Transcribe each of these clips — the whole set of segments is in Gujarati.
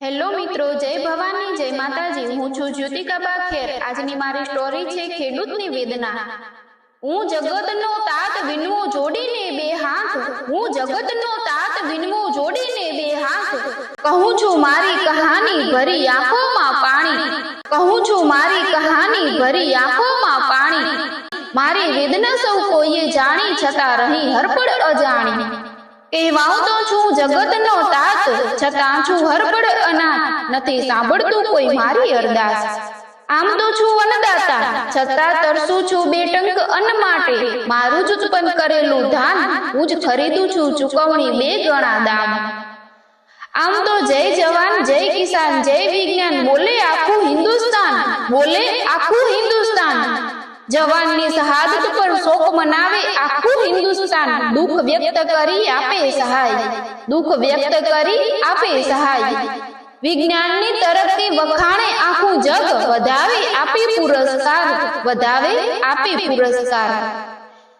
હેલો મિત્રો, જય ભવાની, જય માતાજી। હું છું જ્યોતિકા બાખેર। આજની મારી સ્ટોરી છે ખેડૂતની વેદના। હું જગતનો તાત વિનવો જોડીને બે હાથ, હું જગતનો તાત વિનવો જોડીને બે હાથ। કહું છું મારી કહાની ભરી આંખોમાં પાણી, કહું છું મારી કહાની ભરી આંખોમાં પાણી। મારી વેદના સૌ કોઈએ જાણી, છતાં રહી હરપડ અજાણી। કહેવાઉં તો છું જગતનો તાત, છતાં છું હરપડ અનાથ। નથી સાંભળતું કોઈ મારી અરદાસ। આમ તો છું અન્નદાતા, છતાં તરસું છું બે ટંક અન્ન માટે। મારું જ ઉત્પન્ન કરેલું ધાન, હું જ ખરીદું છું ચૂકવણી બે ગણા દામ। આમ તો જય જવાન, જય કિસાન, જય વિજ્ઞાન બોલે આખું હિન્દુસ્તાન, બોલે આખું હિન્દુસ્તાન। જવાનની શહાદત પર શોક મનાવે આખું હિન્દુસ્તાન। દુઃખ વ્યક્ત કરી આપે સહાય, દુઃખ વ્યક્ત કરી આપે સહાય। વિજ્ઞાનની તરફથી વખાણે આખું જગ, વધાવે આપે પુરસ્કાર, વધાવે આપે પુરસ્કાર।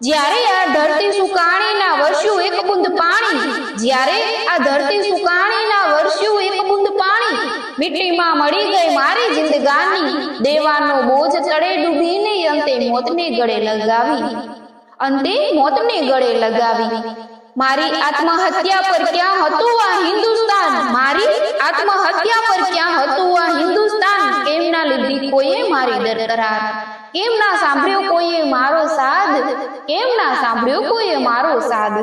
જ્યારે આ ધરતી સુકાણીના વર્ષ્યું એક બુંદ પાણી, જ્યારે આ ધરતી સુકાણીના વર્ષ્યું એક બુંદ પાણી। મિટ્ટીમાં મળી ગઈ મારી જિંદગાની, દેવાનો બોજ તળે ડૂબીને અંતે મોતને ગળે લગાવી, અંતે મોતને ગળે લગાવી। મારી આત્મહત્યા પર ક્યાં હતું આ હિન્દુસ્તાન, મારી આત્મહત્યા પર ક્યાં હતું આ હિન્દુસ્તાન। કેમ ના લીધી કોઈએ મારી દરકરાર, કેમ ના સાંભળ્યો કોઈએ મારો સાદ, કેમ ના સાંભળ્યો કોઈએ મારો સાદ।